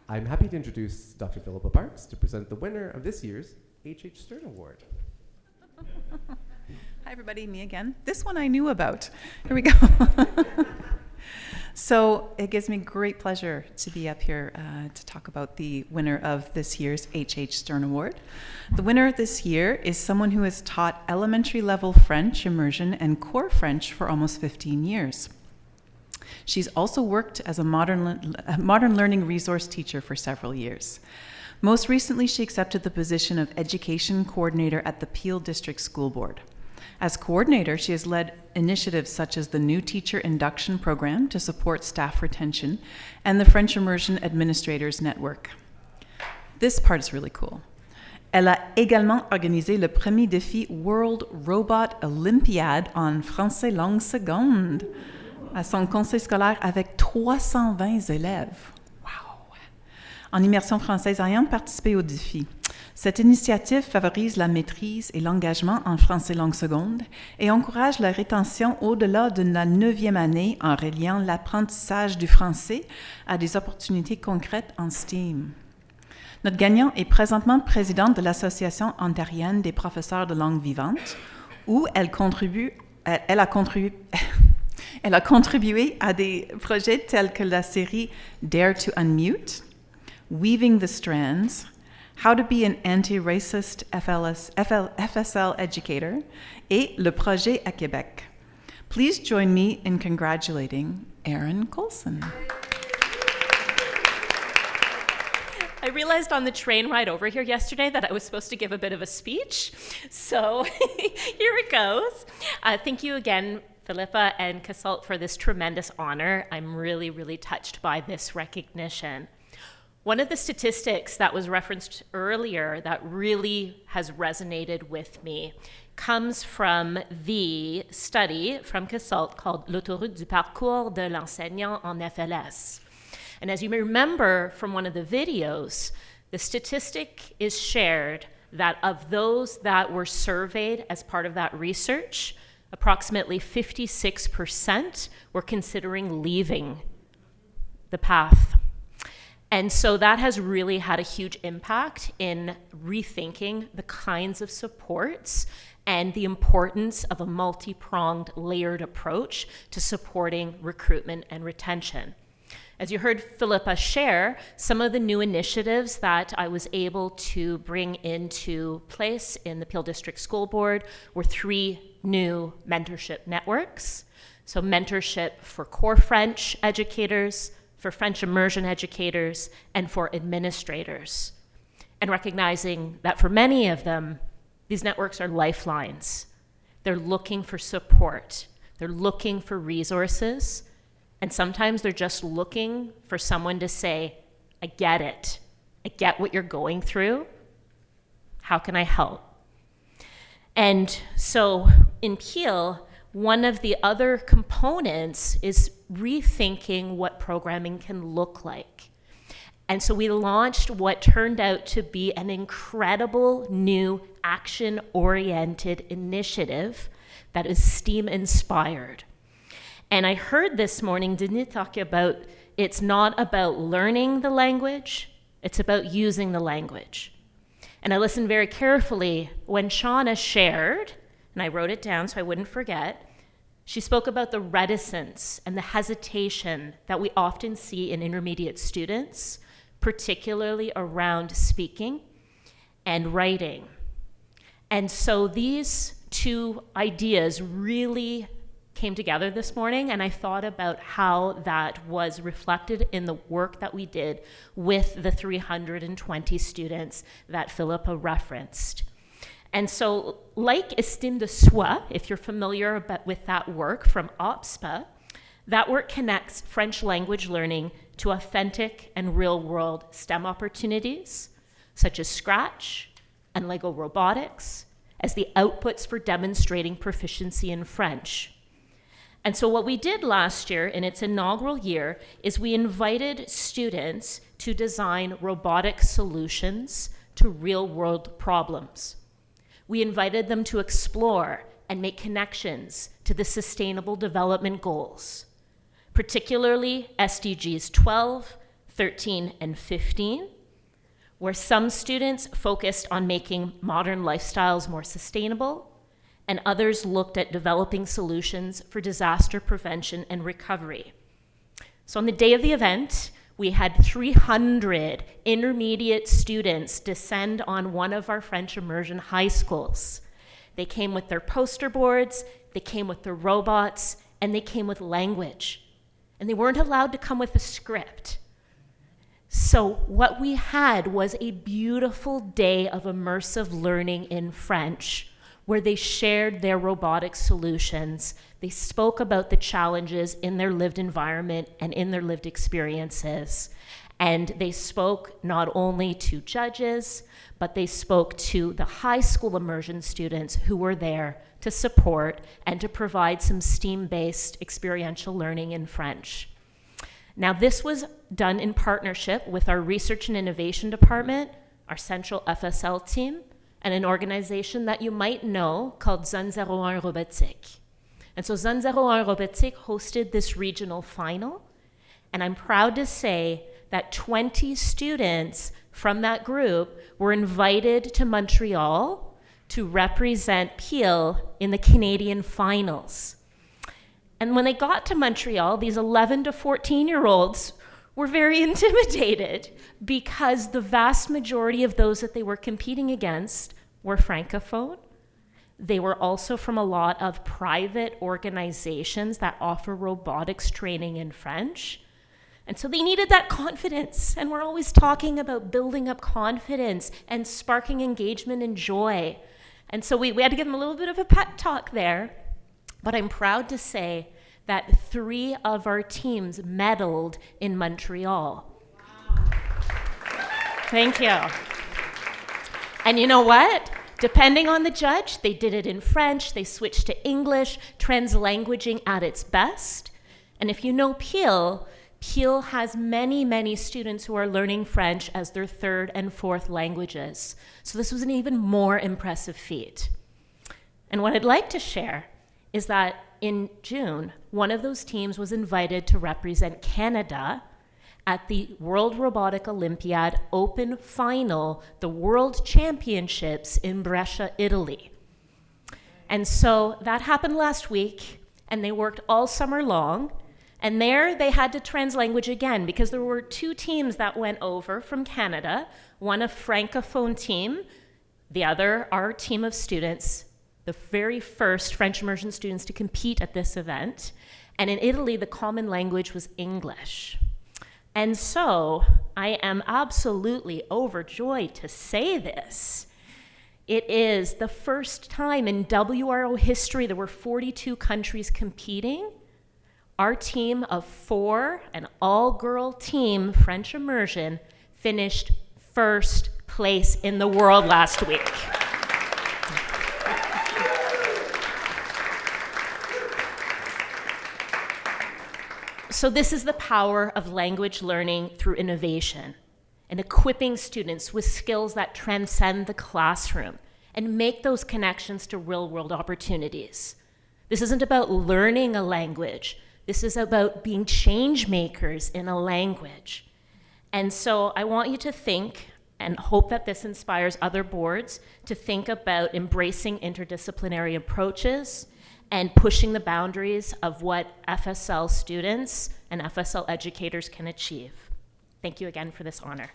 I'm happy to introduce Dr. Philippa Parks to present the winner of this year's H.H. Stern Award. Hi everybody, me again. This one I knew about. Here we go. So it gives me great pleasure to be up here to talk about the winner of this year's H.H. Stern Award. The winner this year is someone who has taught elementary level French, immersion, and core French for almost 15 years. She's also worked as a modern learning resource teacher for several years. Most recently, she accepted the position of education coordinator at the Peel District School Board. As coordinator, she has led initiatives such as the New Teacher Induction Program to support staff retention and the French Immersion Administrators Network. This part is really cool. Elle a également organisé le premier défi World Robot Olympiade en français langue seconde à son conseil scolaire avec 320 élèves. Wow! En immersion française, ayant participé au défi. Cette initiative favorise la maîtrise et l'engagement en français langue seconde et encourage la rétention au-delà de la 9e année en reliant l'apprentissage du français à des opportunités concrètes en STEAM. Notre gagnant est présentement présidente de l'Association ontarienne des professeurs de langue vivante, où elle a contribué à des projets tels que la série Dare to Unmute, Weaving the Strands, How to be an Anti-Racist FSL Educator, et le projet à Québec. Please join me in congratulating Erin Coulson. I realized on the train ride over here yesterday that I was supposed to give a bit of a speech, so here it goes. Thank you again, Philippa and Coulson, for this tremendous honor. I'm really, really touched by this recognition. One of the statistics that was referenced earlier that really has resonated with me comes from the study from Coulson called L'autoroute du parcours de l'enseignant en FLS. And as you may remember from one of the videos, the statistic is shared that of those that were surveyed as part of that research, approximately 56% were considering leaving the path. And so that has really had a huge impact in rethinking the kinds of supports and the importance of a multi-pronged, layered approach to supporting recruitment and retention. As you heard Philippa share, some of the new initiatives that I was able to bring into place in the Peel District School Board were 3 new mentorship networks. So mentorship for core French educators, for French immersion educators, and for administrators. And recognizing that for many of them, these networks are lifelines. They're looking for support. They're looking for resources. And sometimes they're just looking for someone to say, I get it. I get what you're going through. How can I help? And so in Peel, one of the other components is rethinking what programming can look like. And so we launched what turned out to be an incredible new action-oriented initiative that is STEAM-inspired. And I heard this morning Denis talk about it's not about learning the language, it's about using the language. And I listened very carefully when Shauna shared, and I wrote it down so I wouldn't forget. She spoke about the reticence and the hesitation that we often see in intermediate students, particularly around speaking and writing. And so these 2 ideas really came together this morning, and I thought about how that was reflected in the work that we did with the 320 students that Philippa referenced. And so, like Estime de Soi, if you're familiar with that work from OPSPA, that work connects French language learning to authentic and real-world STEM opportunities, such as Scratch and Lego robotics, as the outputs for demonstrating proficiency in French. And so what we did last year, in its inaugural year, is we invited students to design robotic solutions to real-world problems. We invited them to explore and make connections to the Sustainable Development Goals, particularly SDGs 12, 13, and 15, where some students focused on making modern lifestyles more sustainable, and others looked at developing solutions for disaster prevention and recovery. So on the day of the event, we had 300 intermediate students descend on one of our French immersion high schools. They came with their poster boards, they came with their robots, and they came with language. And they weren't allowed to come with a script. So what we had was a beautiful day of immersive learning in French, where they shared their robotic solutions. They spoke about the challenges in their lived environment and in their lived experiences. And they spoke not only to judges, but they spoke to the high school immersion students who were there to support and to provide some STEAM-based experiential learning in French. Now, this was done in partnership with our Research and Innovation Department, our central FSL team, and an organization that you might know called Zone 01 Robotique. And so Zone 01 Robotique hosted this regional final, and I'm proud to say that 20 students from that group were invited to Montreal to represent Peel in the Canadian finals. And when they got to Montreal, these 11 to 14-year-olds were very intimidated because the vast majority of those that they were competing against were Francophone. They were also from a lot of private organizations that offer robotics training in French. And so they needed that confidence. And we're always talking about building up confidence and sparking engagement and joy. And so we had to give them a little bit of a pep talk there. But I'm proud to say that 3 of our teams medaled in Montreal. Wow. Thank you. And you know what? Depending on the judge, they did it in French, they switched to English, translanguaging at its best. And if you know Peel has many, many students who are learning French as their 3rd and 4th languages. So this was an even more impressive feat. And what I'd like to share is that in June, one of those teams was invited to represent Canada at the World Robotic Olympiad Open Final, the World Championships in Brescia, Italy. And so that happened last week, and they worked all summer long. And there they had to translanguage again because there were 2 teams that went over from Canada, one a Francophone team, the other our team of students, the very first French immersion students to compete at this event. And in Italy, the common language was English. And so I am absolutely overjoyed to say this. It is the first time in WRO history, there were 42 countries competing. Our team of 4, an all-girl team, French immersion, finished first place in the world last week. So this is the power of language learning through innovation and equipping students with skills that transcend the classroom and make those connections to real-world opportunities. This isn't about learning a language. This is about being change makers in a language. And so I want you to think, and hope that this inspires other boards, to think about embracing interdisciplinary approaches and pushing the boundaries of what FSL students and FSL educators can achieve. Thank you again for this honor.